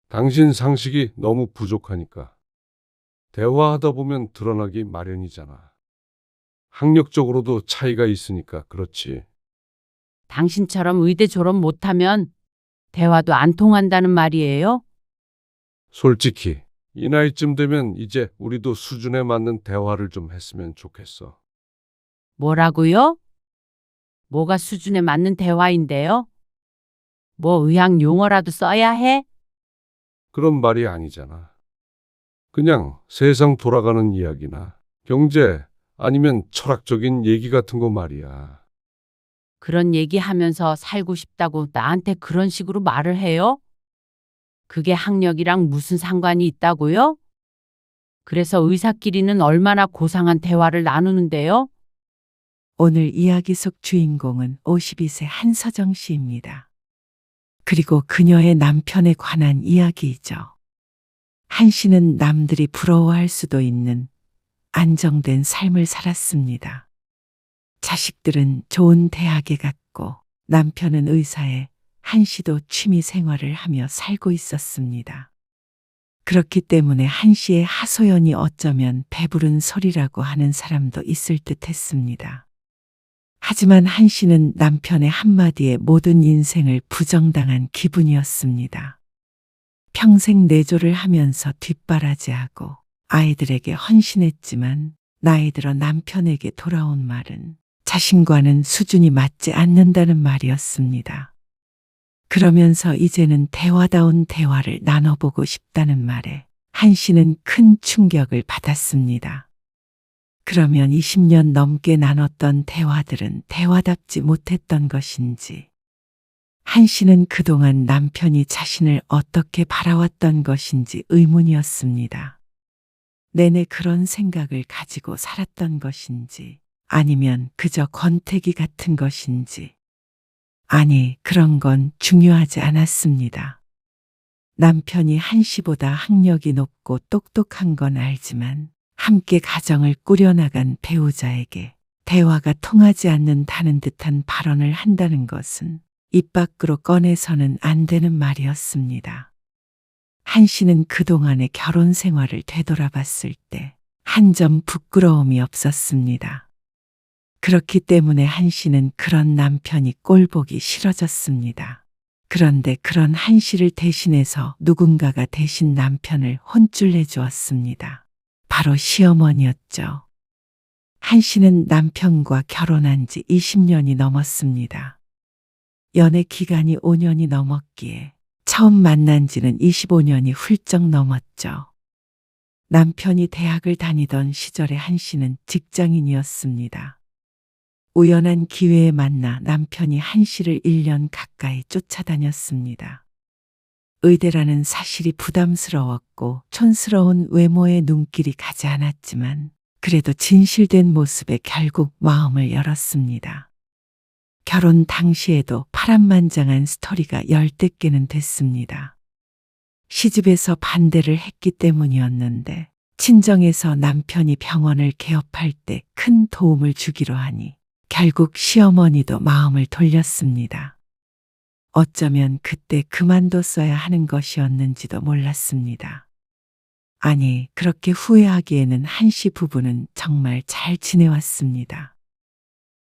당신 상식이 너무 부족하니까. 대화하다 보면 드러나기 마련이잖아. 학력적으로도 차이가 있으니까 그렇지. 당신처럼 의대 졸업 못하면 대화도 안 통한다는 말이에요? 솔직히 이 나이쯤 되면 이제 우리도 수준에 맞는 대화를 좀 했으면 좋겠어. 뭐라고요? 뭐가 수준에 맞는 대화인데요? 뭐 의학 용어라도 써야 해? 그런 말이 아니잖아. 그냥 세상 돌아가는 이야기나 경제 아니면 철학적인 얘기 같은 거 말이야. 그런 얘기하면서 살고 싶다고 나한테 그런 식으로 말을 해요? 그게 학력이랑 무슨 상관이 있다고요? 그래서 의사끼리는 얼마나 고상한 대화를 나누는데요? 오늘 이야기 속 주인공은 52세 한서정 씨입니다. 그리고 그녀의 남편에 관한 이야기이죠. 한 씨는 남들이 부러워할 수도 있는 안정된 삶을 살았습니다. 자식들은 좋은 대학에 갔고 남편은 의사에, 한 씨도 취미 생활을 하며 살고 있었습니다. 그렇기 때문에 한 씨의 하소연이 어쩌면 배부른 소리라고 하는 사람도 있을 듯 했습니다. 하지만 한 씨는 남편의 한마디에 모든 인생을 부정당한 기분이었습니다. 평생 내조를 하면서 뒷바라지하고 아이들에게 헌신했지만 나이 들어 남편에게 돌아온 말은 자신과는 수준이 맞지 않는다는 말이었습니다. 그러면서 이제는 대화다운 대화를 나눠보고 싶다는 말에 한 씨는 큰 충격을 받았습니다. 그러면 20년 넘게 나눴던 대화들은 대화답지 못했던 것인지, 한 씨는 그동안 남편이 자신을 어떻게 바라왔던 것인지 의문이었습니다. 내내 그런 생각을 가지고 살았던 것인지, 아니면 그저 권태기 같은 것인지, 아니, 그런 건 중요하지 않았습니다. 남편이 한 씨보다 학력이 높고 똑똑한 건 알지만 함께 가정을 꾸려나간 배우자에게 대화가 통하지 않는다는 듯한 발언을 한다는 것은 입 밖으로 꺼내서는 안 되는 말이었습니다. 한 씨는 그동안의 결혼 생활을 되돌아봤을 때 한 점 부끄러움이 없었습니다. 그렇기 때문에 한 씨는 그런 남편이 꼴보기 싫어졌습니다. 그런데 그런 한 씨를 대신해서 누군가가 대신 남편을 혼쭐 내주었습니다. 바로 시어머니였죠. 한 씨는 남편과 결혼한 지 20년이 넘었습니다. 연애 기간이 5년이 넘었기에 처음 만난 지는 25년이 훌쩍 넘었죠. 남편이 대학을 다니던 시절에 한 씨는 직장인이었습니다. 우연한 기회에 만나 남편이 한 씨를 1년 가까이 쫓아다녔습니다. 의대라는 사실이 부담스러웠고 촌스러운 외모에 눈길이 가지 않았지만 그래도 진실된 모습에 결국 마음을 열었습니다. 결혼 당시에도 파란만장한 스토리가 열댓 개는 됐습니다. 시집에서 반대를 했기 때문이었는데 친정에서 남편이 병원을 개업할 때 큰 도움을 주기로 하니 결국 시어머니도 마음을 돌렸습니다. 어쩌면 그때 그만뒀어야 하는 것이었는지도 몰랐습니다. 아니, 그렇게 후회하기에는 한 씨 부부는 정말 잘 지내왔습니다.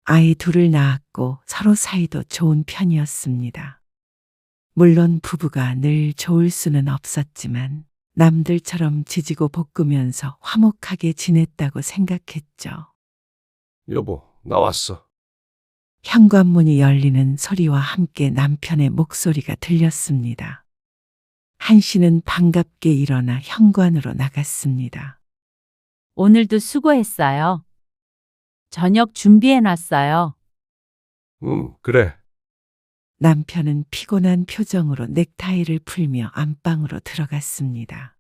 아이 둘을 낳았고 서로 사이도 좋은 편이었습니다. 물론 부부가 늘 좋을 수는 없었지만 남들처럼 지지고 볶으면서 화목하게 지냈다고 생각했죠. 여보, 나왔어. 현관문이 열리는 소리와 함께 남편의 목소리가 들렸습니다. 한 씨는 반갑게 일어나 현관으로 나갔습니다. 오늘도 수고했어요. 저녁 준비해놨어요. 그래. 남편은 피곤한 표정으로 넥타이를 풀며 안방으로 들어갔습니다.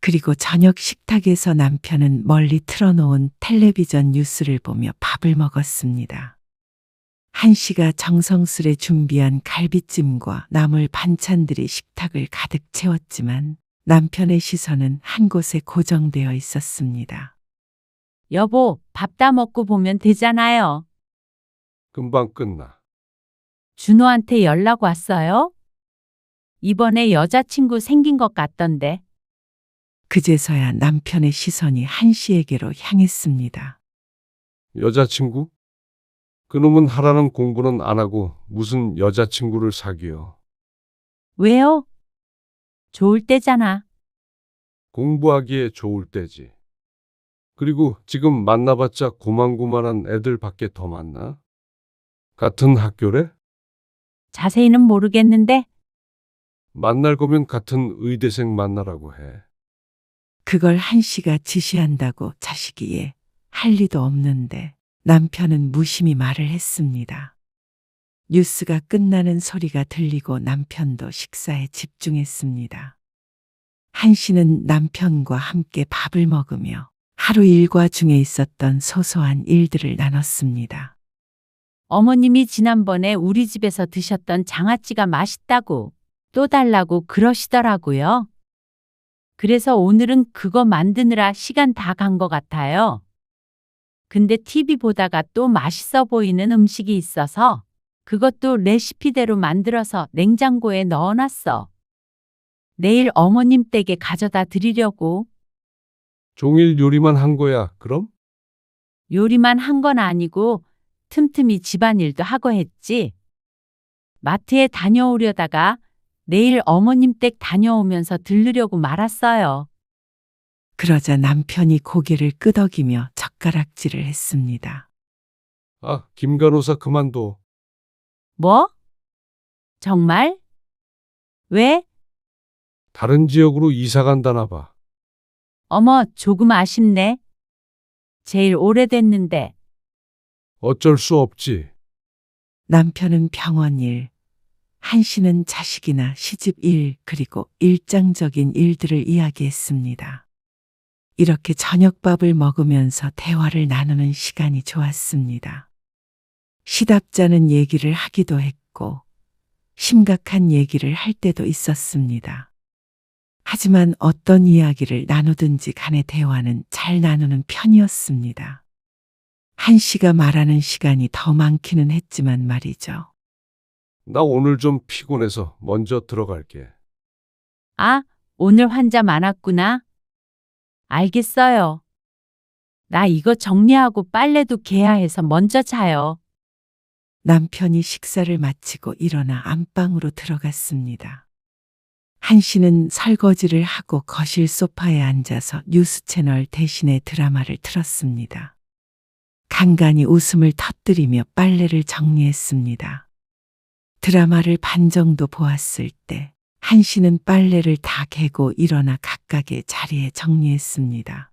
그리고 저녁 식탁에서 남편은 멀리 틀어놓은 텔레비전 뉴스를 보며 밥을 먹었습니다. 한 씨가 정성스레 준비한 갈비찜과 나물 반찬들이 식탁을 가득 채웠지만 남편의 시선은 한 곳에 고정되어 있었습니다. 여보, 밥 다 먹고 보면 되잖아요. 금방 끝나. 준호한테 연락 왔어요? 이번에 여자친구 생긴 것 같던데. 그제서야 남편의 시선이 한 씨에게로 향했습니다. 여자친구? 그놈은 하라는 공부는 안 하고 무슨 여자친구를 사귀어. 왜요? 좋을 때잖아. 공부하기에 좋을 때지. 그리고 지금 만나봤자 고만고만한 애들밖에 더 많나? 같은 학교래? 자세히는 모르겠는데 만날 거면 같은 의대생 만나라고 해. 그걸 한 씨가 지시한다고 자식이에 할 리도 없는데 남편은 무심히 말을 했습니다. 뉴스가 끝나는 소리가 들리고 남편도 식사에 집중했습니다. 한 씨는 남편과 함께 밥을 먹으며 하루 일과 중에 있었던 소소한 일들을 나눴습니다. 어머님이 지난번에 우리 집에서 드셨던 장아찌가 맛있다고 또 달라고 그러시더라고요. 그래서 오늘은 그거 만드느라 시간 다 간 것 같아요. 근데 TV 보다가 또 맛있어 보이는 음식이 있어서 그것도 레시피대로 만들어서 냉장고에 넣어놨어. 내일 어머님 댁에 가져다 드리려고. 종일 요리만 한 거야, 그럼? 요리만 한 건 아니고 틈틈이 집안일도 하고 했지. 마트에 다녀오려다가 내일 어머님 댁 다녀오면서 들르려고 말았어요. 그러자 남편이 고개를 끄덕이며 젓가락질을 했습니다. 아, 김 간호사 그만둬. 뭐? 정말? 왜? 다른 지역으로 이사 간다나 봐. 어머, 조금 아쉽네. 제일 오래됐는데. 어쩔 수 없지. 남편은 병원 일, 한 씨는 자식이나 시집 일, 그리고 일장적인 일들을 이야기했습니다. 이렇게 저녁밥을 먹으면서 대화를 나누는 시간이 좋았습니다. 시답잖은 얘기를 하기도 했고, 심각한 얘기를 할 때도 있었습니다. 하지만 어떤 이야기를 나누든지 간의 대화는 잘 나누는 편이었습니다. 한 씨가 말하는 시간이 더 많기는 했지만 말이죠. 나 오늘 좀 피곤해서 먼저 들어갈게. 아, 오늘 환자 많았구나. 알겠어요. 나 이거 정리하고 빨래도 개야 해서 먼저 자요. 남편이 식사를 마치고 일어나 안방으로 들어갔습니다. 한 씨는 설거지를 하고 거실 소파에 앉아서 뉴스 채널 대신에 드라마를 틀었습니다. 간간히 웃음을 터뜨리며 빨래를 정리했습니다. 드라마를 반 정도 보았을 때 한 씨는 빨래를 다 개고 일어나 각각의 자리에 정리했습니다.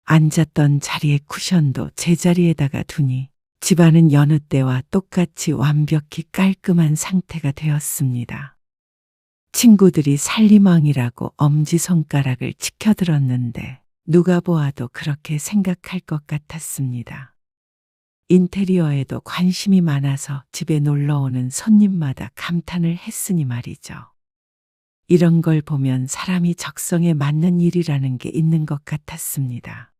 앉았던 자리의 쿠션도 제자리에다가 두니 집안은 여느 때와 똑같이 완벽히 깔끔한 상태가 되었습니다. 친구들이 살림왕이라고 엄지손가락을 치켜들었는데 누가 보아도 그렇게 생각할 것 같았습니다. 인테리어에도 관심이 많아서 집에 놀러오는 손님마다 감탄을 했으니 말이죠. 이런 걸 보면 사람이 적성에 맞는 일이라는 게 있는 것 같았습니다.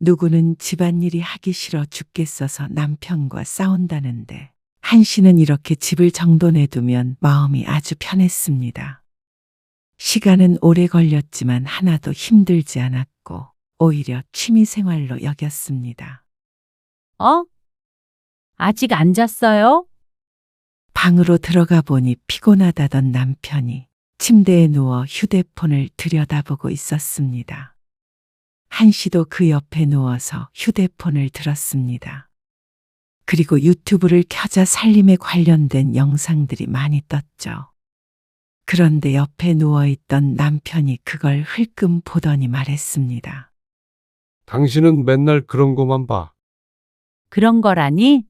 누구는 집안일이 하기 싫어 죽겠어서 남편과 싸운다는데 한 씨는 이렇게 집을 정돈해두면 마음이 아주 편했습니다. 시간은 오래 걸렸지만 하나도 힘들지 않았고 오히려 취미생활로 여겼습니다. 아직 안 잤어요? 방으로 들어가 보니 피곤하다던 남편이 침대에 누워 휴대폰을 들여다보고 있었습니다. 한 씨도 그 옆에 누워서 휴대폰을 들었습니다. 그리고 유튜브를 켜자 살림에 관련된 영상들이 많이 떴죠. 그런데 옆에 누워있던 남편이 그걸 흘끔 보더니 말했습니다. 당신은 맨날 그런 거만 봐. 그런 거라니?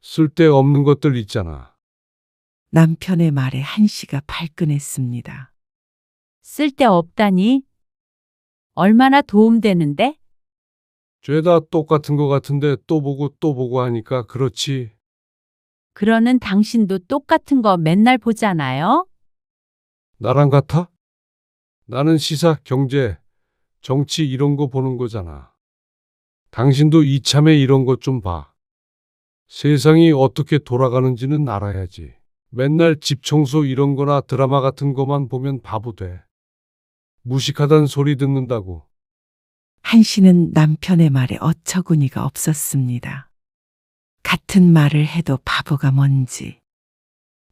쓸데없는 것들 있잖아. 남편의 말에 한 씨가 발끈했습니다. 쓸데없다니? 얼마나 도움되는데? 죄다 똑같은 거 같은데 또 보고 하니까 그렇지. 그러는 당신도 똑같은 거 맨날 보잖아요? 나랑 같아? 나는 시사, 경제, 정치 이런 거 보는 거잖아. 당신도 이참에 이런 것 좀 봐. 세상이 어떻게 돌아가는지는 알아야지. 맨날 집 청소 이런 거나 드라마 같은 거만 보면 바보 돼. 무식하단 소리 듣는다고. 한 씨는 남편의 말에 어처구니가 없었습니다. 같은 말을 해도 바보가 뭔지.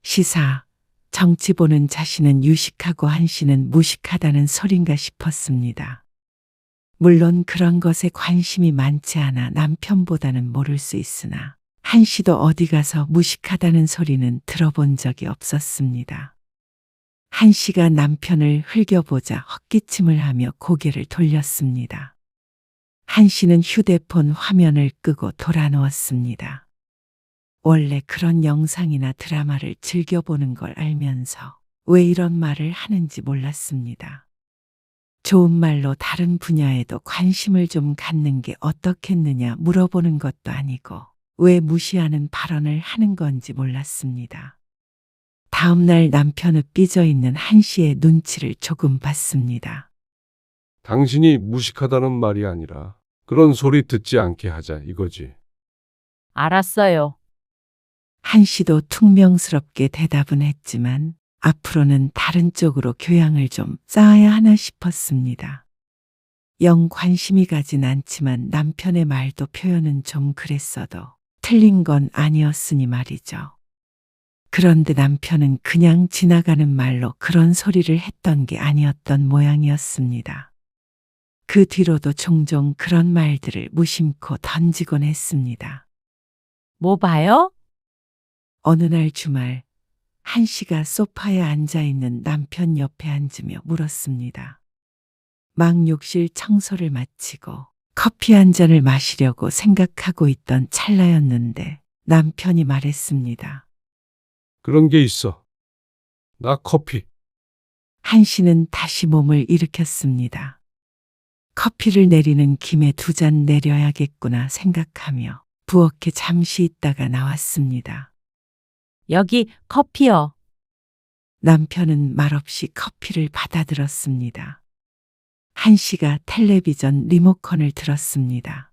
시사, 정치 보는 자신은 유식하고 한 씨는 무식하다는 소린가 싶었습니다. 물론 그런 것에 관심이 많지 않아 남편보다는 모를 수 있으나 한 씨도 어디 가서 무식하다는 소리는 들어본 적이 없었습니다. 한 씨가 남편을 흘겨보자 헛기침을 하며 고개를 돌렸습니다. 한 씨는 휴대폰 화면을 끄고 돌아누웠습니다. 원래 그런 영상이나 드라마를 즐겨보는 걸 알면서 왜 이런 말을 하는지 몰랐습니다. 좋은 말로 다른 분야에도 관심을 좀 갖는 게 어떻겠느냐 물어보는 것도 아니고 왜 무시하는 발언을 하는 건지 몰랐습니다. 다음 날 남편은 삐져있는 한 씨의 눈치를 조금 봤습니다. 당신이 무식하다는 말이 아니라 그런 소리 듣지 않게 하자 이거지. 알았어요. 한 씨도 퉁명스럽게 대답은 했지만 앞으로는 다른 쪽으로 교양을 좀 쌓아야 하나 싶었습니다. 영 관심이 가진 않지만 남편의 말도 표현은 좀 그랬어도 틀린 건 아니었으니 말이죠. 그런데 남편은 그냥 지나가는 말로 그런 소리를 했던 게 아니었던 모양이었습니다. 그 뒤로도 종종 그런 말들을 무심코 던지곤 했습니다. 뭐 봐요? 어느 날 주말 한 씨가 소파에 앉아 있는 남편 옆에 앉으며 물었습니다. 막 욕실 청소를 마치고 커피 한 잔을 마시려고 생각하고 있던 찰나였는데 남편이 말했습니다. 그런 게 있어. 나 커피. 한 씨는 다시 몸을 일으켰습니다. 커피를 내리는 김에 2잔 내려야겠구나 생각하며 부엌에 잠시 있다가 나왔습니다. 여기 커피요. 남편은 말없이 커피를 받아들었습니다. 한 씨가 텔레비전 리모컨을 들었습니다.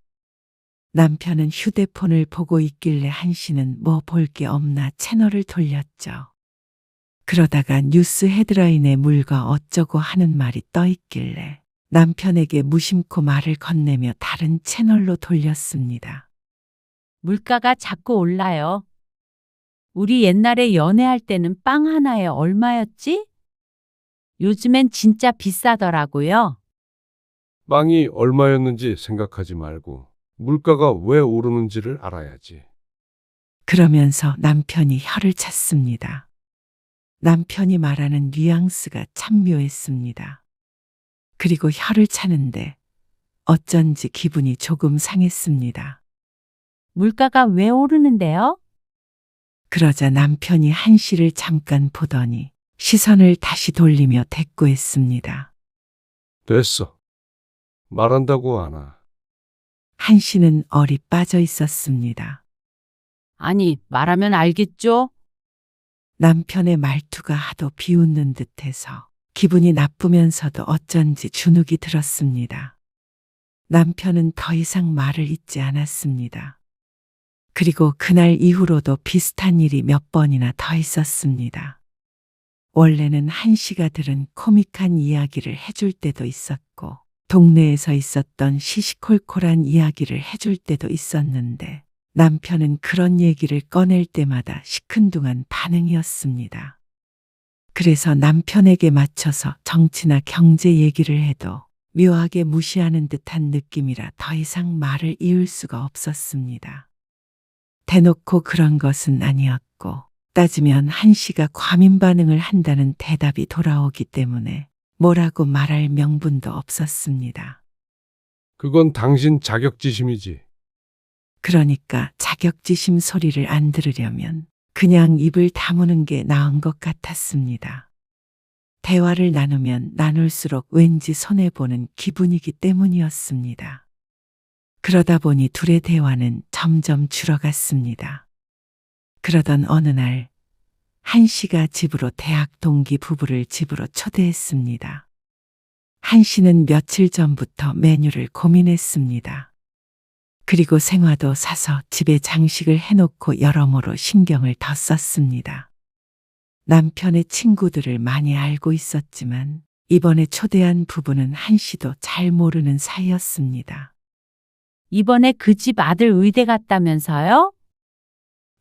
남편은 휴대폰을 보고 있길래 한 씨는 뭐 볼 게 없나 채널을 돌렸죠. 그러다가 뉴스 헤드라인에 물과 어쩌고 하는 말이 떠 있길래 남편에게 무심코 말을 건네며 다른 채널로 돌렸습니다. 물가가 자꾸 올라요. 우리 옛날에 연애할 때는 빵 하나에 얼마였지? 요즘엔 진짜 비싸더라고요. 빵이 얼마였는지 생각하지 말고 물가가 왜 오르는지를 알아야지. 그러면서 남편이 혀를 찼습니다. 남편이 말하는 뉘앙스가 참 묘했습니다. 그리고 혀를 차는데 어쩐지 기분이 조금 상했습니다. 물가가 왜 오르는데요? 그러자 남편이 한 씨를 잠깐 보더니 시선을 다시 돌리며 대꾸했습니다. 됐어. 말한다고 하나. 한 씨는 얼이 빠져 있었습니다. 아니, 말하면 알겠죠? 남편의 말투가 하도 비웃는 듯해서 기분이 나쁘면서도 어쩐지 주눅이 들었습니다. 남편은 더 이상 말을 잇지 않았습니다. 그리고 그날 이후로도 비슷한 일이 몇 번이나 더 있었습니다. 원래는 한 씨가 들은 코믹한 이야기를 해줄 때도 있었고 동네에서 있었던 시시콜콜한 이야기를 해줄 때도 있었는데 남편은 그런 얘기를 꺼낼 때마다 시큰둥한 반응이었습니다. 그래서 남편에게 맞춰서 정치나 경제 얘기를 해도 묘하게 무시하는 듯한 느낌이라 더 이상 말을 이을 수가 없었습니다. 대놓고 그런 것은 아니었고 따지면 한 씨가 과민 반응을 한다는 대답이 돌아오기 때문에 뭐라고 말할 명분도 없었습니다. 그건 당신 자격지심이지. 그러니까 자격지심 소리를 안 들으려면 그냥 입을 다무는 게 나은 것 같았습니다. 대화를 나누면 나눌수록 왠지 손해보는 기분이기 때문이었습니다. 그러다 보니 둘의 대화는 점점 줄어갔습니다. 그러던 어느 날, 한 씨가 집으로 대학 동기 부부를 집으로 초대했습니다. 한 씨는 며칠 전부터 메뉴를 고민했습니다. 그리고 생화도 사서 집에 장식을 해놓고 여러모로 신경을 더 썼습니다. 남편의 친구들을 많이 알고 있었지만 이번에 초대한 부부는 한 씨도 잘 모르는 사이였습니다. 이번에 그 집 아들 의대 갔다면서요?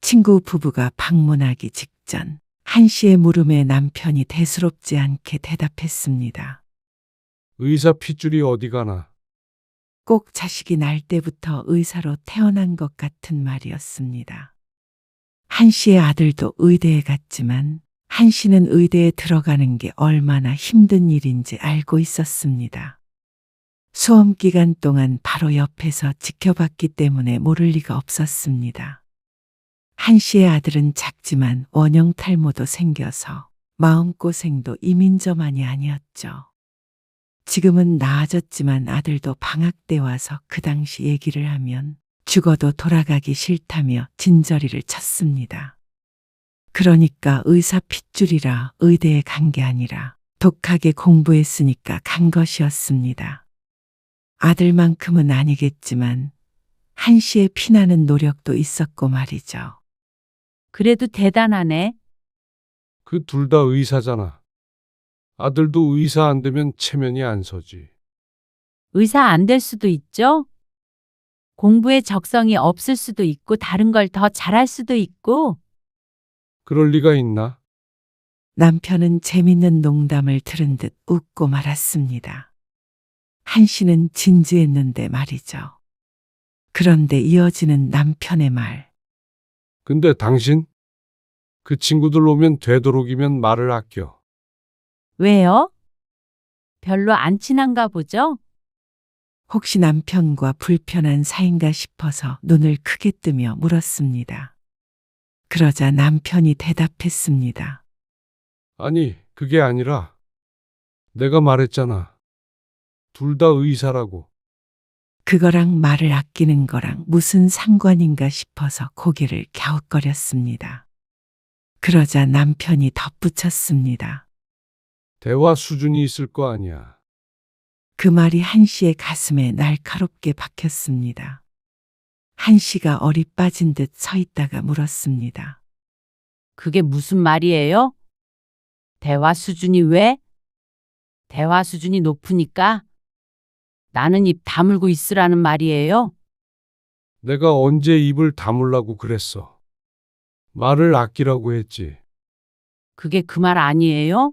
친구 부부가 방문하기 직전 한 씨의 물음에 남편이 대수롭지 않게 대답했습니다. 의사 핏줄이 어디 가나? 꼭 자식이 날 때부터 의사로 태어난 것 같은 말이었습니다. 한 씨의 아들도 의대에 갔지만 한 씨는 의대에 들어가는 게 얼마나 힘든 일인지 알고 있었습니다. 수험 기간 동안 바로 옆에서 지켜봤기 때문에 모를 리가 없었습니다. 한 씨의 아들은 작지만 원형 탈모도 생겨서 마음고생도 이민저만이 아니었죠. 지금은 나아졌지만 아들도 방학 때 와서 그 당시 얘기를 하면 죽어도 돌아가기 싫다며 진저리를 쳤습니다. 그러니까 의사 핏줄이라 의대에 간 게 아니라 독하게 공부했으니까 간 것이었습니다. 아들만큼은 아니겠지만 한 씨의 피나는 노력도 있었고 말이죠. 그래도 대단하네. 그 둘 다 의사잖아. 아들도 의사 안 되면 체면이 안 서지. 의사 안 될 수도 있죠? 공부에 적성이 없을 수도 있고 다른 걸 더 잘할 수도 있고. 그럴 리가 있나? 남편은 재밌는 농담을 들은 듯 웃고 말았습니다. 한 씨는 진지했는데 말이죠. 그런데 이어지는 남편의 말. 근데 당신? 그 친구들 오면 되도록이면 말을 아껴. 왜요? 별로 안 친한가 보죠? 혹시 남편과 불편한 사이인가 싶어서 눈을 크게 뜨며 물었습니다. 그러자 남편이 대답했습니다. 아니, 그게 아니라 내가 말했잖아. 둘 다 의사라고. 그거랑 말을 아끼는 거랑 무슨 상관인가 싶어서 고개를 갸웃거렸습니다. 그러자 남편이 덧붙였습니다. 대화 수준이 있을 거 아니야. 그 말이 한 씨의 가슴에 날카롭게 박혔습니다. 한 씨가 얼이 빠진 듯 서 있다가 물었습니다. 그게 무슨 말이에요? 대화 수준이 왜? 대화 수준이 높으니까 나는 입 다물고 있으라는 말이에요. 내가 언제 입을 다물라고 그랬어. 말을 아끼라고 했지. 그게 그 말 아니에요?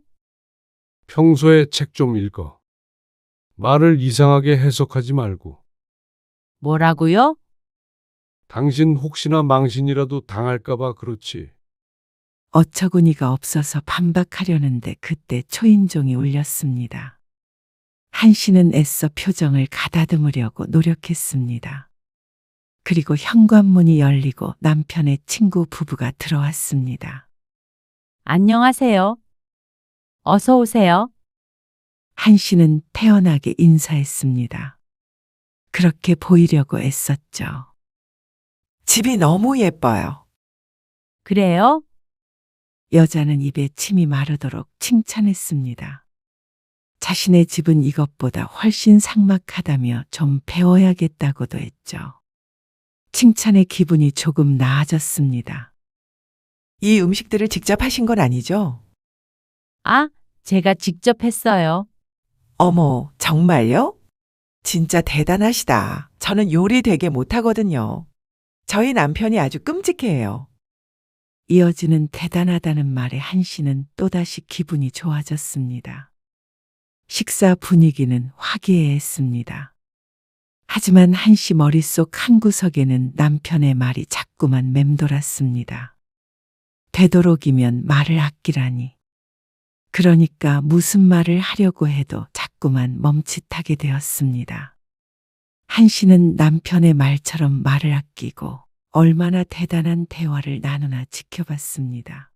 평소에 책 좀 읽어. 말을 이상하게 해석하지 말고. 뭐라고요? 당신 혹시나 망신이라도 당할까봐 그렇지. 어처구니가 없어서 반박하려는데 그때 초인종이 울렸습니다. 한 씨는 애써 표정을 가다듬으려고 노력했습니다. 그리고 현관문이 열리고 남편의 친구 부부가 들어왔습니다. 안녕하세요. 어서 오세요. 한 씨는 태연하게 인사했습니다. 그렇게 보이려고 애썼죠. 집이 너무 예뻐요. 그래요? 여자는 입에 침이 마르도록 칭찬했습니다. 자신의 집은 이것보다 훨씬 삭막하다며 좀 배워야겠다고도 했죠. 칭찬에 기분이 조금 나아졌습니다. 이 음식들을 직접 하신 건 아니죠? 아, 제가 직접 했어요. 어머, 정말요? 진짜 대단하시다. 저는 요리 되게 못하거든요. 저희 남편이 아주 끔찍해요. 이어지는 대단하다는 말에 한 씨는 또다시 기분이 좋아졌습니다. 식사 분위기는 화기애애했습니다. 하지만 한 씨 머릿속 한구석에는 남편의 말이 자꾸만 맴돌았습니다. 되도록이면 말을 아끼라니. 그러니까 무슨 말을 하려고 해도 자꾸만 멈칫하게 되었습니다. 한 씨는 남편의 말처럼 말을 아끼고 얼마나 대단한 대화를 나누나 지켜봤습니다.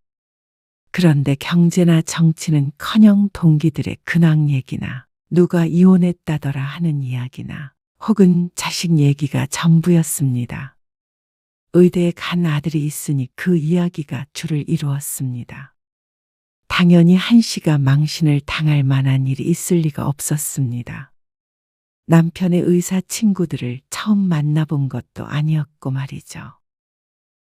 그런데 경제나 정치는커녕 동기들의 근황 얘기나 누가 이혼했다더라 하는 이야기나 혹은 자식 얘기가 전부였습니다. 의대에 간 아들이 있으니 그 이야기가 주를 이루었습니다. 당연히 한 씨가 망신을 당할 만한 일이 있을 리가 없었습니다. 남편의 의사 친구들을 처음 만나본 것도 아니었고 말이죠.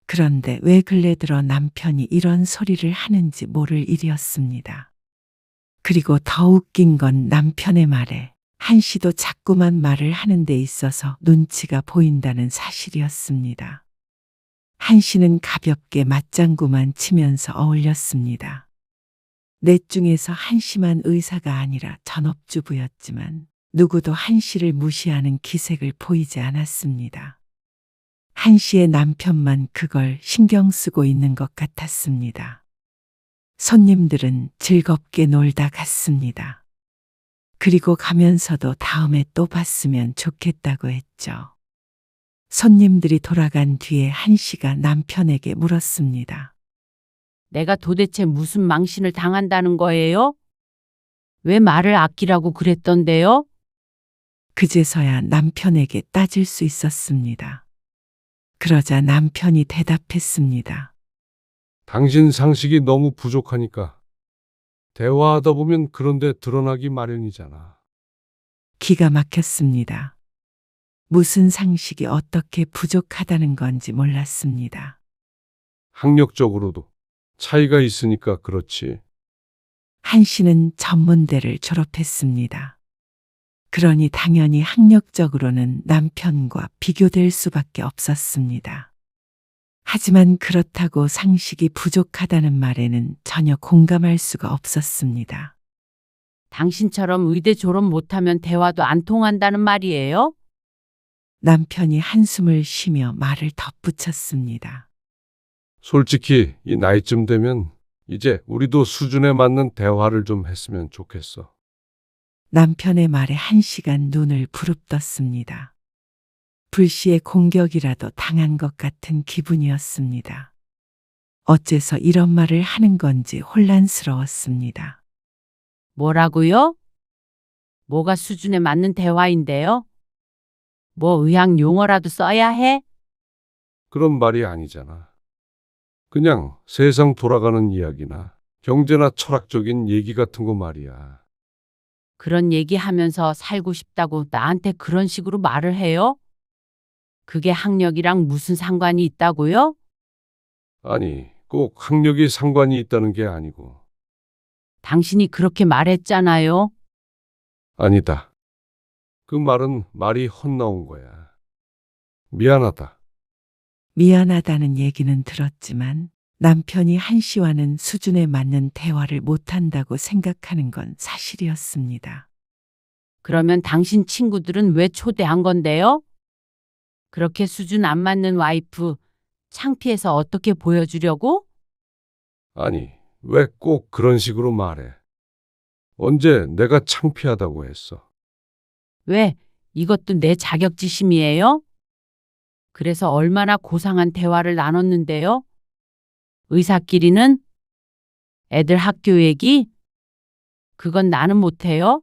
그런데 왜 근래 들어 남편이 이런 소리를 하는지 모를 일이었습니다. 그리고 더 웃긴 건 남편의 말에 한 씨도 자꾸만 말을 하는 데 있어서 눈치가 보인다는 사실이었습니다. 한 씨는 가볍게 맞장구만 치면서 어울렸습니다. 넷 중에서 한 씨만 의사가 아니라 전업주부였지만 누구도 한 씨를 무시하는 기색을 보이지 않았습니다. 한 씨의 남편만 그걸 신경 쓰고 있는 것 같았습니다. 손님들은 즐겁게 놀다 갔습니다. 그리고 가면서도 다음에 또 봤으면 좋겠다고 했죠. 손님들이 돌아간 뒤에 한 씨가 남편에게 물었습니다. 내가 도대체 무슨 망신을 당한다는 거예요? 왜 말을 아끼라고 그랬던데요? 그제서야 남편에게 따질 수 있었습니다. 그러자 남편이 대답했습니다. 당신 상식이 너무 부족하니까 대화하다 보면 그런데 드러나기 마련이잖아. 기가 막혔습니다. 무슨 상식이 어떻게 부족하다는 건지 몰랐습니다. 학력적으로도 차이가 있으니까 그렇지. 한 씨는 전문대를 졸업했습니다. 그러니 당연히 학력적으로는 남편과 비교될 수밖에 없었습니다. 하지만 그렇다고 상식이 부족하다는 말에는 전혀 공감할 수가 없었습니다. 당신처럼 의대 졸업 못하면 대화도 안 통한다는 말이에요? 남편이 한숨을 쉬며 말을 덧붙였습니다. 솔직히 이 나이쯤 되면 이제 우리도 수준에 맞는 대화를 좀 했으면 좋겠어. 남편의 말에 한 시간 눈을 부릅떴습니다. 불시의 공격이라도 당한 것 같은 기분이었습니다. 어째서 이런 말을 하는 건지 혼란스러웠습니다. 뭐라고요? 뭐가 수준에 맞는 대화인데요? 뭐 의학 용어라도 써야 해? 그런 말이 아니잖아. 그냥 세상 돌아가는 이야기나 경제나 철학적인 얘기 같은 거 말이야. 그런 얘기하면서 살고 싶다고 나한테 그런 식으로 말을 해요? 그게 학력이랑 무슨 상관이 있다고요? 아니, 꼭 학력이 상관이 있다는 게 아니고. 당신이 그렇게 말했잖아요. 아니다. 그 말은 말이 헛나온 거야. 미안하다. 미안하다는 얘기는 들었지만 남편이 한 씨와는 수준에 맞는 대화를 못한다고 생각하는 건 사실이었습니다. 그러면 당신 친구들은 왜 초대한 건데요? 그렇게 수준 안 맞는 와이프 창피해서 어떻게 보여주려고? 아니, 왜 꼭 그런 식으로 말해? 언제 내가 창피하다고 했어? 왜? 이것도 내 자격지심이에요? 그래서 얼마나 고상한 대화를 나눴는데요? 의사끼리는? 애들 학교 얘기? 그건 나는 못해요?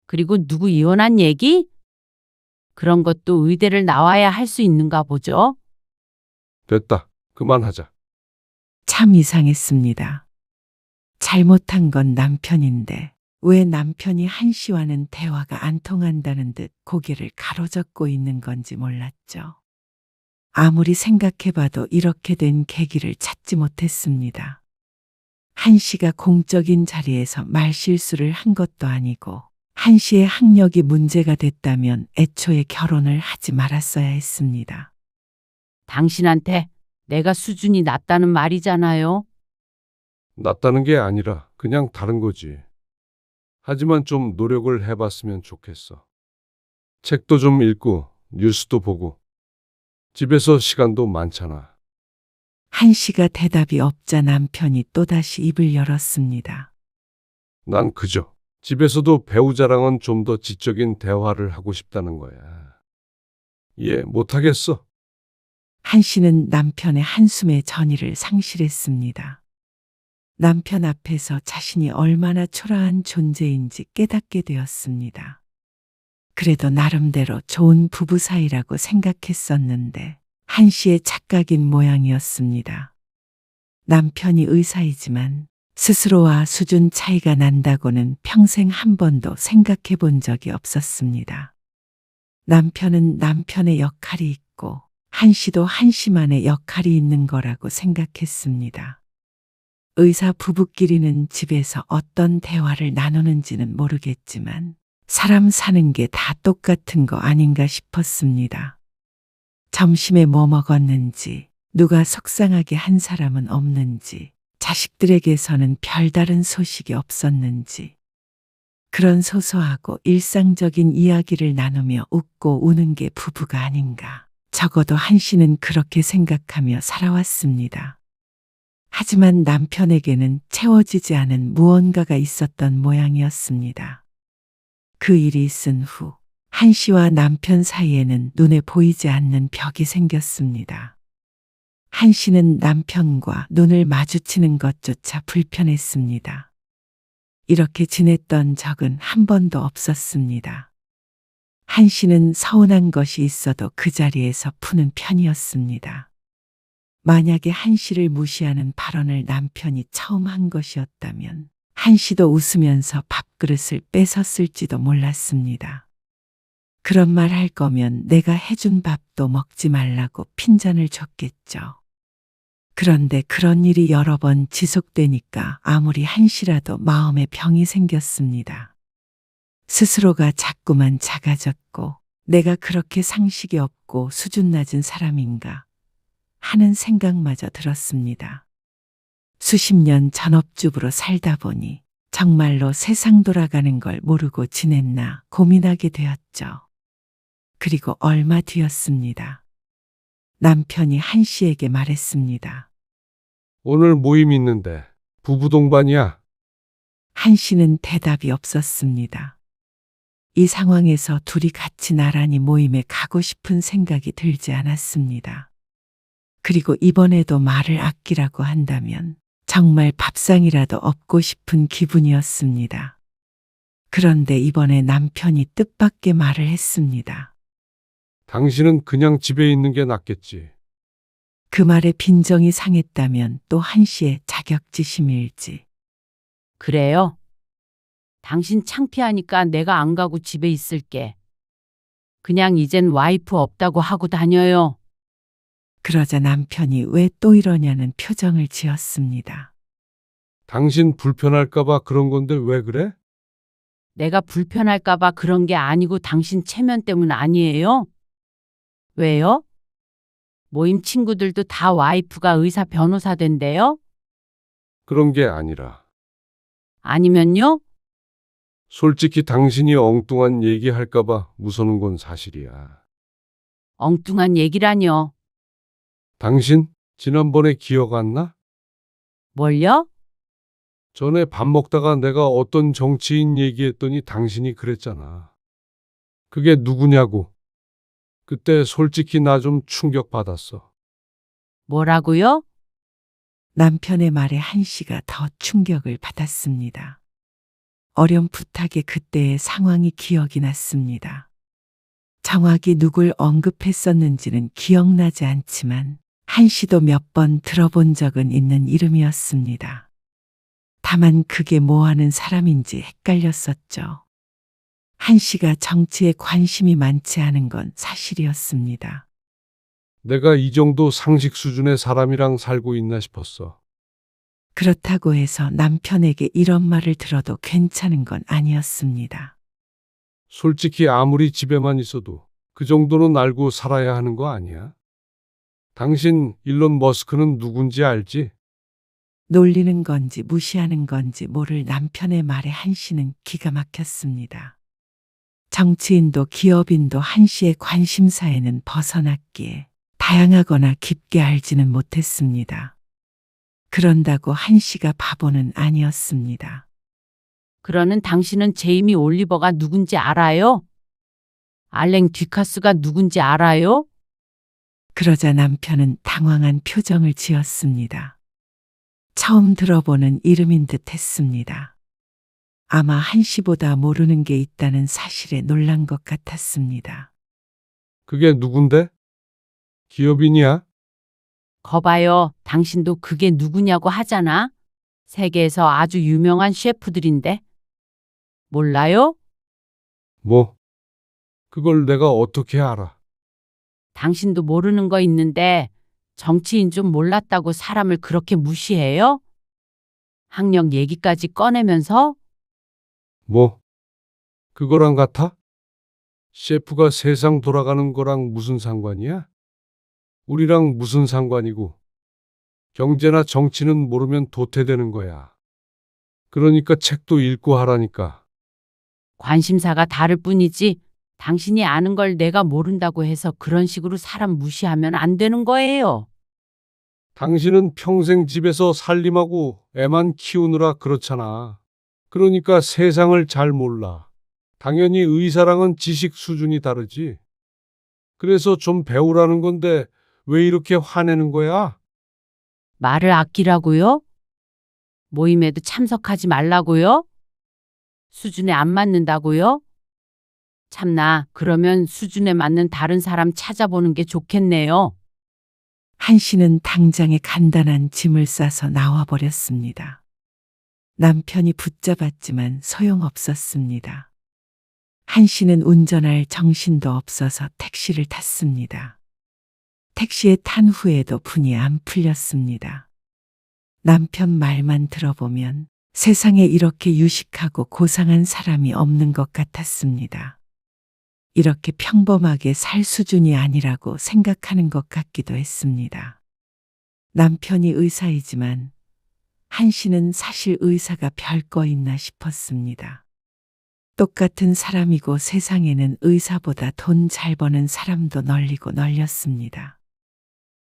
그리고 누구 이혼한 얘기? 그런 것도 의대를 나와야 할 수 있는가 보죠? 됐다. 그만하자. 참 이상했습니다. 잘못한 건 남편인데 왜 남편이 한 씨와는 대화가 안 통한다는 듯 고개를 가로젓고 있는 건지 몰랐죠. 아무리 생각해봐도 이렇게 된 계기를 찾지 못했습니다. 한 씨가 공적인 자리에서 말실수를 한 것도 아니고 한 씨의 학력이 문제가 됐다면 애초에 결혼을 하지 말았어야 했습니다. 당신한테 내가 수준이 낮다는 말이잖아요. 낫다는 게 아니라 그냥 다른 거지. 하지만 좀 노력을 해봤으면 좋겠어. 책도 좀 읽고 뉴스도 보고 집에서 시간도 많잖아. 한 씨가 대답이 없자 남편이 또다시 입을 열었습니다. 난 그저 집에서도 배우자랑은 좀 더 지적인 대화를 하고 싶다는 거야. 이해 못하겠어. 한 씨는 남편의 한숨의 전의를 상실했습니다. 남편 앞에서 자신이 얼마나 초라한 존재인지 깨닫게 되었습니다. 그래도 나름대로 좋은 부부 사이라고 생각했었는데 한 씨의 착각인 모양이었습니다. 남편이 의사이지만 스스로와 수준 차이가 난다고는 평생 한 번도 생각해 본 적이 없었습니다. 남편은 남편의 역할이 있고 한시도 한시만의 역할이 있는 거라고 생각했습니다. 의사 부부끼리는 집에서 어떤 대화를 나누는지는 모르겠지만 사람 사는 게 다 똑같은 거 아닌가 싶었습니다. 점심에 뭐 먹었는지, 누가 속상하게 한 사람은 없는지, 자식들에게서는 별다른 소식이 없었는지, 그런 소소하고 일상적인 이야기를 나누며 웃고 우는 게 부부가 아닌가. 적어도 한시는 그렇게 생각하며 살아왔습니다. 하지만 남편에게는 채워지지 않은 무언가가 있었던 모양이었습니다. 그 일이 있은 후 한시와 남편 사이에는 눈에 보이지 않는 벽이 생겼습니다. 한시는 남편과 눈을 마주치는 것조차 불편했습니다. 이렇게 지냈던 적은 한 번도 없었습니다. 한시는 서운한 것이 있어도 그 자리에서 푸는 편이었습니다. 만약에 한시를 무시하는 발언을 남편이 처음 한 것이었다면 한시도 웃으면서 밥그릇을 뺏었을지도 몰랐습니다. 그런 말 할 거면 내가 해준 밥도 먹지 말라고 핀잔을 줬겠죠. 그런데 그런 일이 여러 번 지속되니까 아무리 한시라도 마음에 병이 생겼습니다. 스스로가 자꾸만 작아졌고 내가 그렇게 상식이 없고 수준 낮은 사람인가 하는 생각마저 들었습니다. 수십 년 전업주부로 살다 보니 정말로 세상 돌아가는 걸 모르고 지냈나 고민하게 되었죠. 그리고 얼마 뒤였습니다. 남편이 한시에게 말했습니다. 오늘 모임 있는데 부부 동반이야. 한시는 대답이 없었습니다. 이 상황에서 둘이 같이 나란히 모임에 가고 싶은 생각이 들지 않았습니다. 그리고 이번에도 말을 아끼라고 한다면 정말 밥상이라도 얻고 싶은 기분이었습니다. 그런데 이번에 남편이 뜻밖의 말을 했습니다. 당신은 그냥 집에 있는 게 낫겠지. 그 말에 빈정이 상했다면 또 한시의 자격지심일지. 그래요? 당신 창피하니까 내가 안 가고 집에 있을게. 그냥 이젠 와이프 없다고 하고 다녀요. 그러자 남편이 왜 또 이러냐는 표정을 지었습니다. 당신 불편할까봐 그런 건데 왜 그래? 내가 불편할까봐 그런 게 아니고 당신 체면 때문 아니에요? 왜요? 모임 친구들도 다 와이프가 의사 변호사 된대요? 그런 게 아니라. 아니면요? 솔직히 당신이 엉뚱한 얘기할까봐 무서운 건 사실이야. 엉뚱한 얘기라뇨. 당신 지난번에 기억 안 나? 뭘요? 전에 밥 먹다가 내가 어떤 정치인 얘기했더니 당신이 그랬잖아. 그게 누구냐고. 그때 솔직히 나 좀 충격받았어. 뭐라고요? 남편의 말에 한시가 더 충격을 받았습니다. 어렴풋하게 그때의 상황이 기억이 났습니다. 정확히 누굴 언급했었는지는 기억나지 않지만 한시도 몇 번 들어본 적은 있는 이름이었습니다. 다만 그게 뭐 하는 사람인지 헷갈렸었죠. 한시가 정치에 관심이 많지 않은 건 사실이었습니다. 내가 이 정도 상식 수준의 사람이랑 살고 있나 싶었어. 그렇다고 해서 남편에게 이런 말을 들어도 괜찮은 건 아니었습니다. 솔직히 아무리 집에만 있어도 그 정도는 알고 살아야 하는 거 아니야? 당신 일론 머스크는 누군지 알지? 놀리는 건지 무시하는 건지 모를 남편의 말에 한시는 기가 막혔습니다. 정치인도 기업인도 한시의 관심사에는 벗어났기에 다양하거나 깊게 알지는 못했습니다. 그런다고 한시가 바보는 아니었습니다. 그러는 당신은 제이미 올리버가 누군지 알아요? 알랭 듀카스가 누군지 알아요? 그러자 남편은 당황한 표정을 지었습니다. 처음 들어보는 이름인 듯 했습니다. 아마 한시보다 모르는 게 있다는 사실에 놀란 것 같았습니다. 그게 누군데? 기업인이야? 거봐요. 당신도 그게 누구냐고 하잖아. 세계에서 아주 유명한 셰프들인데. 몰라요? 뭐? 그걸 내가 어떻게 알아? 당신도 모르는 거 있는데 정치인 좀 몰랐다고 사람을 그렇게 무시해요? 학력 얘기까지 꺼내면서 뭐, 그거랑 같아? 셰프가 세상 돌아가는 거랑 무슨 상관이야? 우리랑 무슨 상관이고, 경제나 정치는 모르면 도태되는 거야. 그러니까 책도 읽고 하라니까. 관심사가 다를 뿐이지 당신이 아는 걸 내가 모른다고 해서 그런 식으로 사람 무시하면 안 되는 거예요. 당신은 평생 집에서 살림하고 애만 키우느라 그렇잖아. 그러니까 세상을 잘 몰라. 당연히 의사랑은 지식 수준이 다르지. 그래서 좀 배우라는 건데 왜 이렇게 화내는 거야? 말을 아끼라고요? 모임에도 참석하지 말라고요? 수준에 안 맞는다고요? 참나, 그러면 수준에 맞는 다른 사람 찾아보는 게 좋겠네요. 한 씨는 당장에 간단한 짐을 싸서 나와버렸습니다. 남편이 붙잡았지만 소용없었습니다. 한 씨는 운전할 정신도 없어서 택시를 탔습니다. 택시에 탄 후에도 분이 안 풀렸습니다. 남편 말만 들어보면 세상에 이렇게 유식하고 고상한 사람이 없는 것 같았습니다. 이렇게 평범하게 살 수준이 아니라고 생각하는 것 같기도 했습니다. 남편이 의사이지만 한 씨는 사실 의사가 별거 있나 싶었습니다. 똑같은 사람이고 세상에는 의사보다 돈 잘 버는 사람도 널리고 널렸습니다.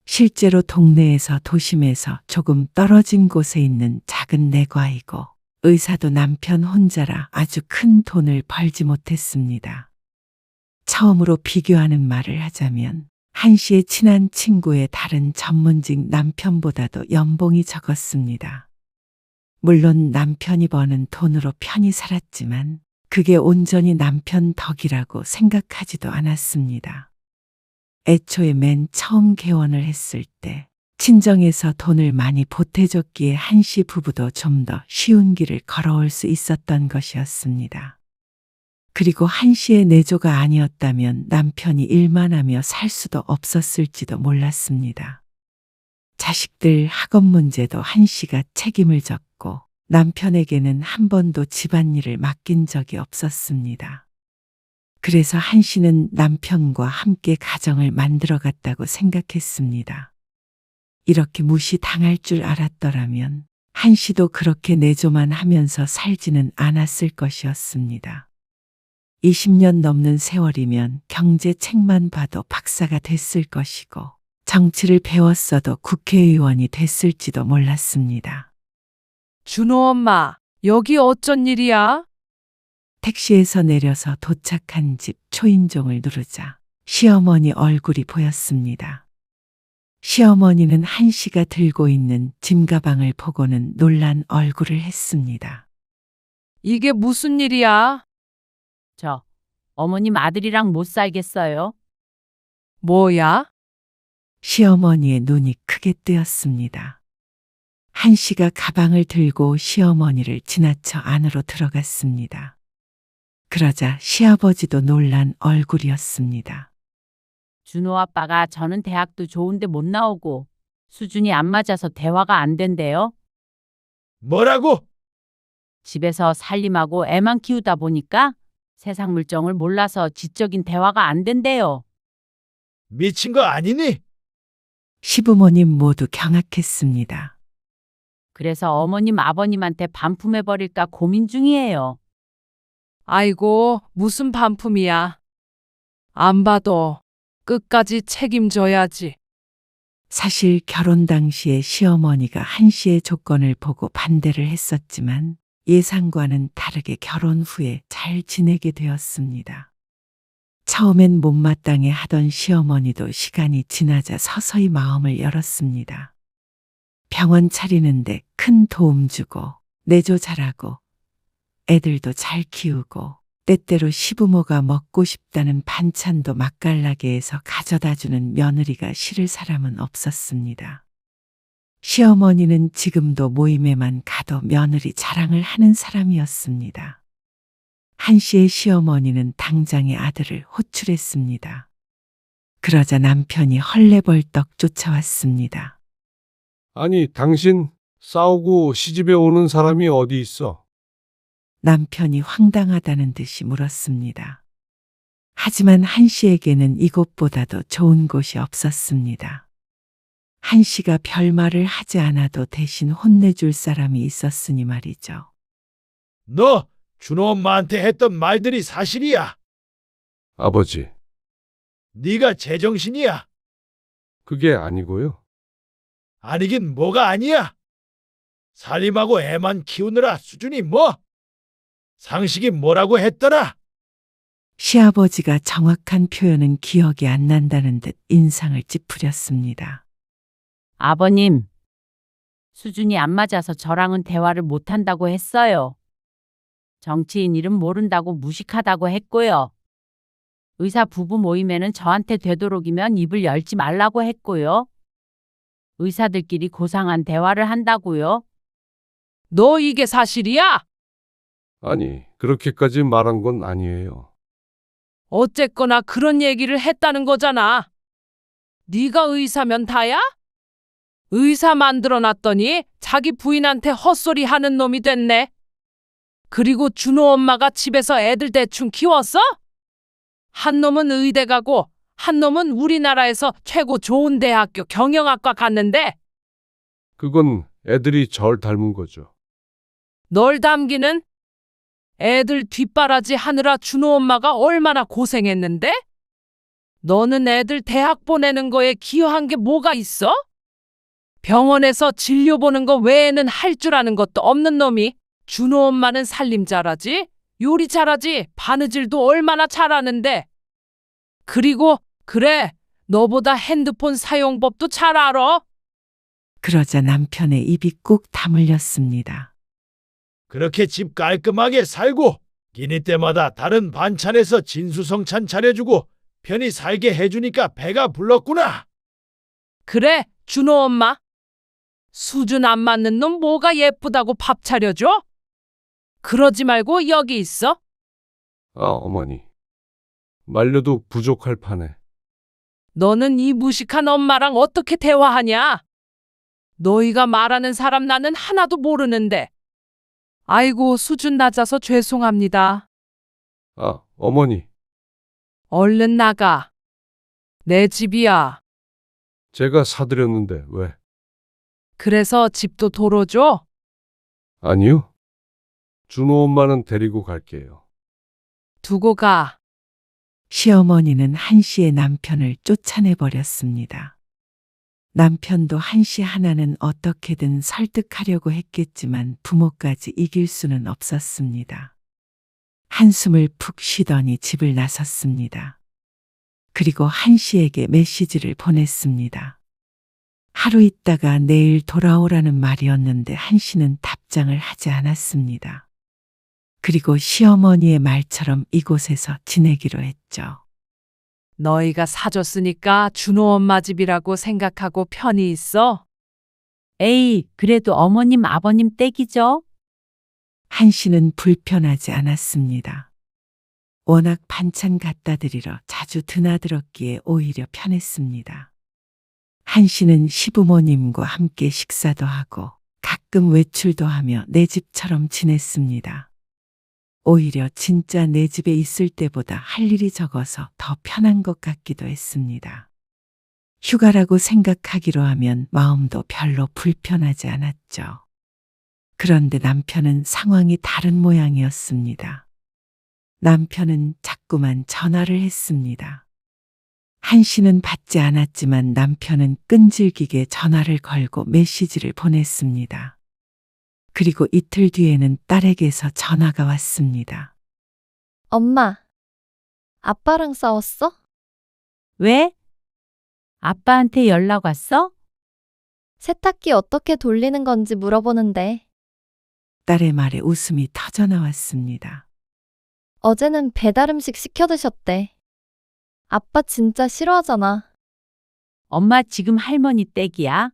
실제로 동네에서 도심에서 조금 떨어진 곳에 있는 작은 내과이고 의사도 남편 혼자라 아주 큰 돈을 벌지 못했습니다. 처음으로 비교하는 말을 하자면 한 씨의 친한 친구의 다른 전문직 남편보다도 연봉이 적었습니다. 물론 남편이 버는 돈으로 편히 살았지만 그게 온전히 남편 덕이라고 생각하지도 않았습니다. 애초에 맨 처음 개원을 했을 때 친정에서 돈을 많이 보태줬기에 한 씨 부부도 좀 더 쉬운 길을 걸어올 수 있었던 것이었습니다. 그리고 한 씨의 내조가 아니었다면 남편이 일만 하며 살 수도 없었을지도 몰랐습니다. 자식들 학업 문제도 한 씨가 책임을 졌고 남편에게는 한 번도 집안일을 맡긴 적이 없었습니다. 그래서 한 씨는 남편과 함께 가정을 만들어갔다고 생각했습니다. 이렇게 무시당할 줄 알았더라면 한 씨도 그렇게 내조만 하면서 살지는 않았을 것이었습니다. 20년 넘는 세월이면 경제책만 봐도 박사가 됐을 것이고 정치를 배웠어도 국회의원이 됐을지도 몰랐습니다. 준호 엄마, 여기 어쩐 일이야? 택시에서 내려서 도착한 집 초인종을 누르자 시어머니 얼굴이 보였습니다. 시어머니는 한 씨가 들고 있는 짐가방을 보고는 놀란 얼굴을 했습니다. 이게 무슨 일이야? 저 어머님 아들이랑 못 살겠어요. 뭐야? 시어머니의 눈이 크게 뜨였습니다. 한 씨가 가방을 들고 시어머니를 지나쳐 안으로 들어갔습니다. 그러자 시아버지도 놀란 얼굴이었습니다. 준호 아빠가 저는 대학도 좋은데 못 나오고 수준이 안 맞아서 대화가 안 된대요. 뭐라고? 집에서 살림하고 애만 키우다 보니까 세상 물정을 몰라서 지적인 대화가 안 된대요. 미친 거 아니니? 시부모님 모두 경악했습니다. 그래서 어머님 아버님한테 반품해버릴까 고민 중이에요. 아이고, 무슨 반품이야. 안 봐도 끝까지 책임져야지. 사실 결혼 당시에 시어머니가 한 씨의 조건을 보고 반대를 했었지만 예상과는 다르게 결혼 후에 잘 지내게 되었습니다. 처음엔 못마땅해 하던 시어머니도 시간이 지나자 서서히 마음을 열었습니다. 병원 차리는데 큰 도움 주고 내조 잘하고 애들도 잘 키우고 때때로 시부모가 먹고 싶다는 반찬도 맛깔나게 해서 가져다주는 며느리가 싫을 사람은 없었습니다. 시어머니는 지금도 모임에만 가도 며느리 자랑을 하는 사람이었습니다. 한 씨의 시어머니는 당장의 아들을 호출했습니다. 그러자 남편이 헐레벌떡 쫓아왔습니다. 아니, 당신 싸우고 시집에 오는 사람이 어디 있어? 남편이 황당하다는 듯이 물었습니다. 하지만 한 씨에게는 이곳보다도 좋은 곳이 없었습니다. 한 씨가 별말을 하지 않아도 대신 혼내줄 사람이 있었으니 말이죠. 너 준호 엄마한테 했던 말들이 사실이야. 아버지, 네가 제정신이야. 그게 아니고요. 아니긴 뭐가 아니야. 살림하고 애만 키우느라 수준이 뭐? 상식이 뭐라고 했더라? 시아버지가 정확한 표현은 기억이 안 난다는 듯 인상을 찌푸렸습니다. 아버님, 수준이 안 맞아서 저랑은 대화를 못 한다고 했어요. 정치인 이름 모른다고 무식하다고 했고요. 의사 부부 모임에는 저한테 되도록이면 입을 열지 말라고 했고요. 의사들끼리 고상한 대화를 한다고요. 너 이게 사실이야? 아니, 그렇게까지 말한 건 아니에요. 어쨌거나 그런 얘기를 했다는 거잖아. 네가 의사면 다야? 의사 만들어놨더니 자기 부인한테 헛소리 하는 놈이 됐네. 그리고 준호 엄마가 집에서 애들 대충 키웠어? 한 놈은 의대 가고 한 놈은 우리나라에서 최고 좋은 대학교 경영학과 갔는데 그건 애들이 절 닮은 거죠. 널 닮기는 애들 뒷바라지 하느라 준호 엄마가 얼마나 고생했는데? 너는 애들 대학 보내는 거에 기여한 게 뭐가 있어? 병원에서 진료 보는 거 외에는 할 줄 아는 것도 없는 놈이 준호 엄마는 살림 잘하지, 요리 잘하지, 바느질도 얼마나 잘하는데. 그리고 그래, 너보다 핸드폰 사용법도 잘 알아. 그러자 남편의 입이 꾹 다물렸습니다. 그렇게 집 깔끔하게 살고 끼니 때마다 다른 반찬에서 진수성찬 차려주고 편히 살게 해주니까 배가 불렀구나. 그래, 준호 엄마. 수준 안 맞는 놈 뭐가 예쁘다고 밥 차려줘? 그러지 말고 여기 있어. 아, 어머니. 말려도 부족할 판에. 너는 이 무식한 엄마랑 어떻게 대화하냐? 너희가 말하는 사람 나는 하나도 모르는데. 아이고, 수준 낮아서 죄송합니다. 아, 어머니. 얼른 나가. 내 집이야. 제가 사드렸는데 왜? 그래서 집도 도로 줘? 아니요. 준호 엄마는 데리고 갈게요. 두고 가. 시어머니는 한 씨의 남편을 쫓아내 버렸습니다. 남편도 한 씨 하나는 어떻게든 설득하려고 했겠지만 부모까지 이길 수는 없었습니다. 한숨을 푹 쉬더니 집을 나섰습니다. 그리고 한 씨에게 메시지를 보냈습니다. 하루 있다가 내일 돌아오라는 말이었는데 한 씨는 답장을 하지 않았습니다. 그리고 시어머니의 말처럼 이곳에서 지내기로 했죠. 너희가 사줬으니까 준호 엄마 집이라고 생각하고 편히 있어. 에이, 그래도 어머님, 아버님 댁이죠? 한 씨는 불편하지 않았습니다. 워낙 반찬 갖다 드리러 자주 드나들었기에 오히려 편했습니다. 한 씨는 시부모님과 함께 식사도 하고 가끔 외출도 하며 내 집처럼 지냈습니다. 오히려 진짜 내 집에 있을 때보다 할 일이 적어서 더 편한 것 같기도 했습니다. 휴가라고 생각하기로 하면 마음도 별로 불편하지 않았죠. 그런데 남편은 상황이 다른 모양이었습니다. 남편은 자꾸만 전화를 했습니다. 한 씨는 받지 않았지만 남편은 끈질기게 전화를 걸고 메시지를 보냈습니다. 그리고 이틀 뒤에는 딸에게서 전화가 왔습니다. 엄마, 아빠랑 싸웠어? 왜? 아빠한테 연락 왔어? 세탁기 어떻게 돌리는 건지 물어보는데 딸의 말에 웃음이 터져나왔습니다. 어제는 배달 음식 시켜 드셨대. 아빠 진짜 싫어하잖아. 엄마 지금 할머니 댁이야.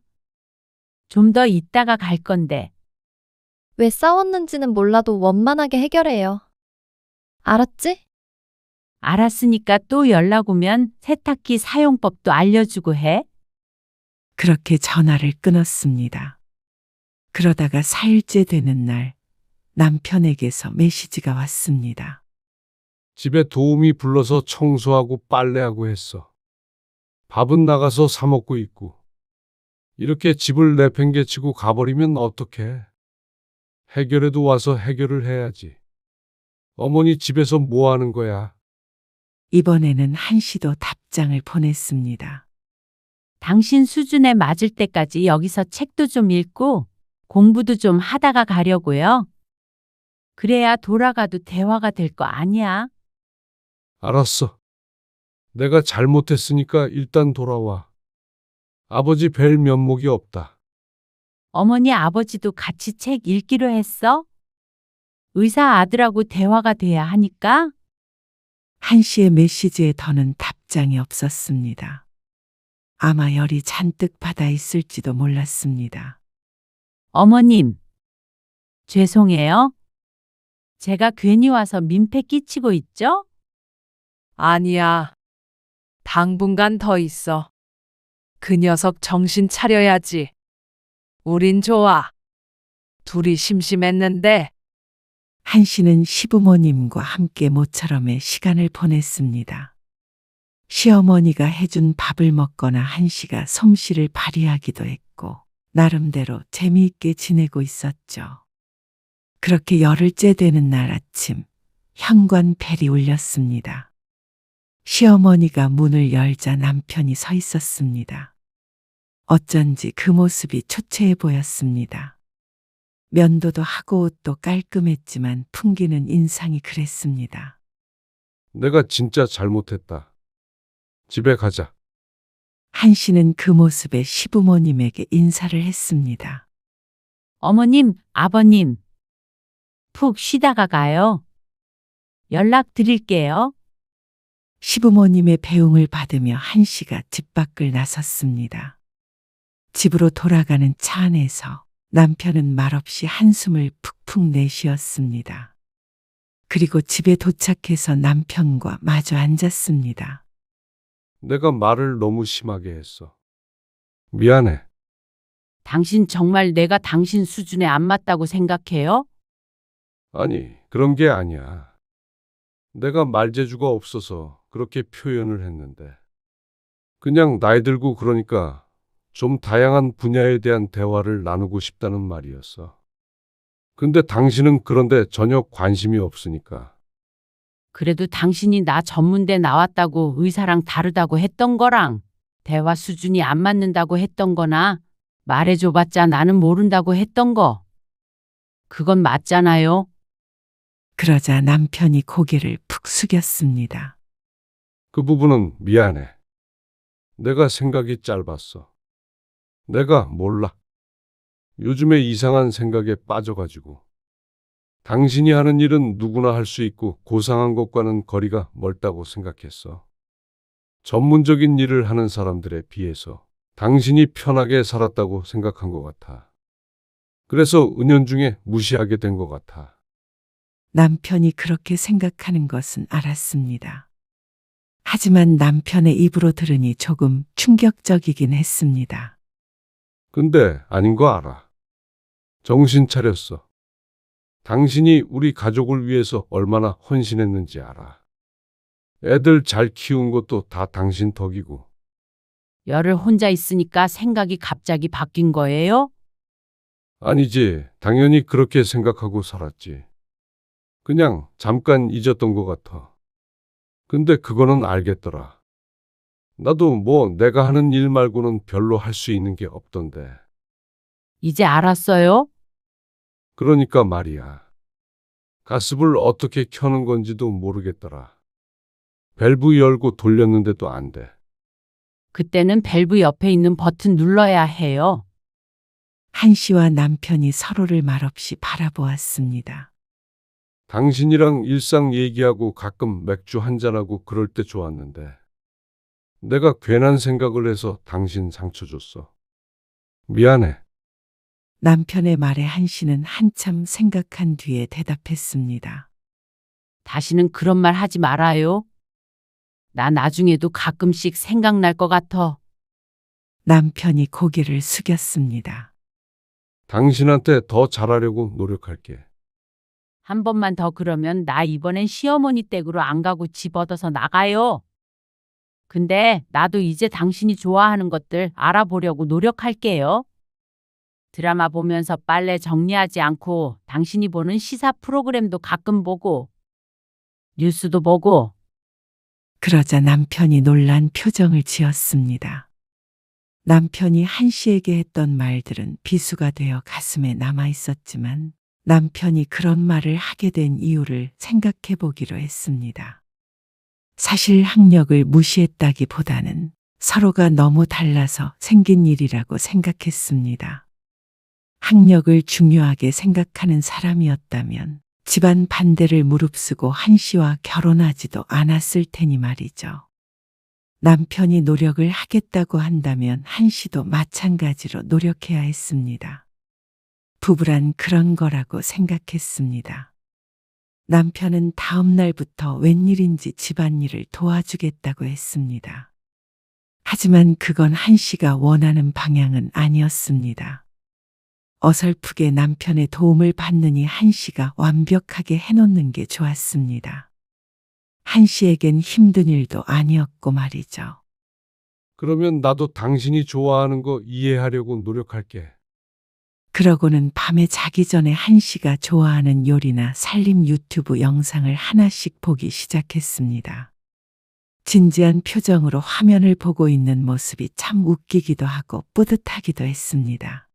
좀 더 있다가 갈 건데. 왜 싸웠는지는 몰라도 원만하게 해결해요. 알았지? 알았으니까 또 연락 오면 세탁기 사용법도 알려주고 해. 그렇게 전화를 끊었습니다. 그러다가 4일째 되는 날 남편에게서 메시지가 왔습니다. 집에 도우미 불러서 청소하고 빨래하고 했어. 밥은 나가서 사 먹고 있고. 이렇게 집을 내팽개치고 가버리면 어떡해? 해결해도 와서 해결을 해야지. 어머니 집에서 뭐 하는 거야? 이번에는 한씨도 답장을 보냈습니다. 당신 수준에 맞을 때까지 여기서 책도 좀 읽고 공부도 좀 하다가 가려고요. 그래야 돌아가도 대화가 될 거 아니야. 알았어. 내가 잘못했으니까 일단 돌아와. 아버지 뵐 면목이 없다. 어머니 아버지도 같이 책 읽기로 했어? 의사 아들하고 대화가 돼야 하니까. 한씨의 메시지에 더는 답장이 없었습니다. 아마 열이 잔뜩 받아 있을지도 몰랐습니다. 어머님, 죄송해요. 제가 괜히 와서 민폐 끼치고 있죠? 아니야. 당분간 더 있어. 그 녀석 정신 차려야지. 우린 좋아. 둘이 심심했는데 한씨는 시부모님과 함께 모처럼의 시간을 보냈습니다. 시어머니가 해준 밥을 먹거나 한씨가 솜씨를 발휘하기도 했고 나름대로 재미있게 지내고 있었죠. 그렇게 열흘째 되는 날 아침 현관 벨이 울렸습니다. 시어머니가 문을 열자 남편이 서 있었습니다. 어쩐지 그 모습이 초췌해 보였습니다. 면도도 하고 옷도 깔끔했지만 풍기는 인상이 그랬습니다. 내가 진짜 잘못했다. 집에 가자. 한씨는 그 모습에 시부모님에게 인사를 했습니다. 어머님, 아버님. 푹 쉬다가 가요. 연락 드릴게요. 시부모님의 배웅을 받으며 한씨가 집 밖을 나섰습니다. 집으로 돌아가는 차 안에서 남편은 말없이 한숨을 푹푹 내쉬었습니다. 그리고 집에 도착해서 남편과 마주 앉았습니다. 내가 말을 너무 심하게 했어. 미안해. 당신 정말 내가 당신 수준에 안 맞다고 생각해요? 아니, 그런 게 아니야. 내가 말재주가 없어서 그렇게 표현을 했는데. 그냥 나이 들고 그러니까 좀 다양한 분야에 대한 대화를 나누고 싶다는 말이었어. 근데 당신은 그런데 전혀 관심이 없으니까. 그래도 당신이 나 전문대 나왔다고 의사랑 다르다고 했던 거랑 대화 수준이 안 맞는다고 했던 거나 말해줘봤자 나는 모른다고 했던 거. 그건 맞잖아요. 그러자 남편이 고개를 푹 숙였습니다. 그 부분은 미안해. 내가 생각이 짧았어. 내가 몰라. 요즘에 이상한 생각에 빠져가지고. 당신이 하는 일은 누구나 할 수 있고 고상한 것과는 거리가 멀다고 생각했어. 전문적인 일을 하는 사람들에 비해서 당신이 편하게 살았다고 생각한 것 같아. 그래서 은연중에 무시하게 된 것 같아. 남편이 그렇게 생각하는 것은 알았습니다. 하지만 남편의 입으로 들으니 조금 충격적이긴 했습니다. 근데 아닌 거 알아. 정신 차렸어. 당신이 우리 가족을 위해서 얼마나 헌신했는지 알아. 애들 잘 키운 것도 다 당신 덕이고. 열흘 혼자 있으니까 생각이 갑자기 바뀐 거예요? 아니지, 당연히 그렇게 생각하고 살았지. 그냥 잠깐 잊었던 것 같아. 근데 그거는 알겠더라. 나도 뭐 내가 하는 일 말고는 별로 할 수 있는 게 없던데. 이제 알았어요? 그러니까 말이야. 가습을 어떻게 켜는 건지도 모르겠더라. 밸브 열고 돌렸는데도 안 돼. 그때는 밸브 옆에 있는 버튼 눌러야 해요. 한씨와 남편이 서로를 말없이 바라보았습니다. 당신이랑 일상 얘기하고 가끔 맥주 한잔하고 그럴 때 좋았는데. 내가 괜한 생각을 해서 당신 상처 줬어. 미안해. 남편의 말에 한씨는 한참 생각한 뒤에 대답했습니다. 다시는 그런 말 하지 말아요. 나 나중에도 가끔씩 생각날 것 같아. 남편이 고개를 숙였습니다. 당신한테 더 잘하려고 노력할게. 한 번만 더 그러면 나 이번엔 시어머니 댁으로 안 가고 집 얻어서 나가요. 근데 나도 이제 당신이 좋아하는 것들 알아보려고 노력할게요. 드라마 보면서 빨래 정리하지 않고 당신이 보는 시사 프로그램도 가끔 보고 뉴스도 보고. 그러자 남편이 놀란 표정을 지었습니다. 남편이 한 씨에게 했던 말들은 비수가 되어 가슴에 남아 있었지만 남편이 그런 말을 하게 된 이유를 생각해 보기로 했습니다. 사실 학력을 무시했다기보다는 서로가 너무 달라서 생긴 일이라고 생각했습니다. 학력을 중요하게 생각하는 사람이었다면 집안 반대를 무릅쓰고 한 씨와 결혼하지도 않았을 테니 말이죠. 남편이 노력을 하겠다고 한다면 한 씨도 마찬가지로 노력해야 했습니다. 부부란 그런 거라고 생각했습니다. 남편은 다음 날부터 웬일인지 집안일을 도와주겠다고 했습니다. 하지만 그건 한 씨가 원하는 방향은 아니었습니다. 어설프게 남편의 도움을 받느니 한 씨가 완벽하게 해놓는 게 좋았습니다. 한 씨에겐 힘든 일도 아니었고 말이죠. 그러면 나도 당신이 좋아하는 거 이해하려고 노력할게. 그러고는 밤에 자기 전에 한 씨가 좋아하는 요리나 살림 유튜브 영상을 하나씩 보기 시작했습니다. 진지한 표정으로 화면을 보고 있는 모습이 참 웃기기도 하고 뿌듯하기도 했습니다.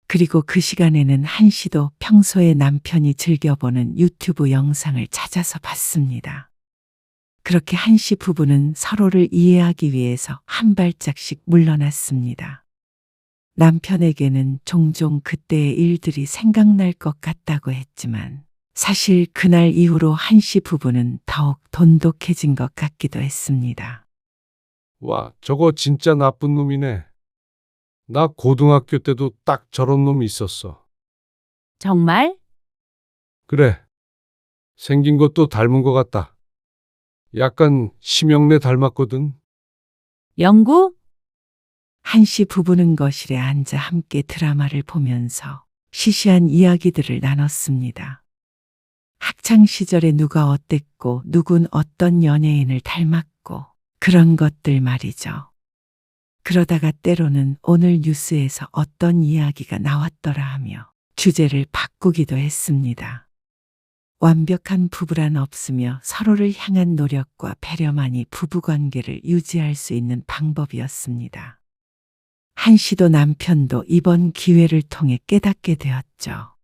그리고 그 시간에는 한 씨도 평소에 남편이 즐겨보는 유튜브 영상을 찾아서 봤습니다. 그렇게 한 씨 부부는 서로를 이해하기 위해서 한 발짝씩 물러났습니다. 남편에게는 종종 그때의 일들이 생각날 것 같다고 했지만 사실 그날 이후로 한 씨 부부는 더욱 돈독해진 것 같기도 했습니다. 와, 저거 진짜 나쁜 놈이네. 나 고등학교 때도 딱 저런 놈이 있었어. 정말? 그래. 생긴 것도 닮은 것 같다. 약간 심형래 닮았거든. 영구? 한 씨 부부는 거실에 앉아 함께 드라마를 보면서 시시한 이야기들을 나눴습니다. 학창 시절에 누가 어땠고 누군 어떤 연예인을 닮았고 그런 것들 말이죠. 그러다가 때로는 오늘 뉴스에서 어떤 이야기가 나왔더라 하며 주제를 바꾸기도 했습니다. 완벽한 부부란 없으며 서로를 향한 노력과 배려만이 부부관계를 유지할 수 있는 방법이었습니다. 한 씨도 남편도 이번 기회를 통해 깨닫게 되었죠.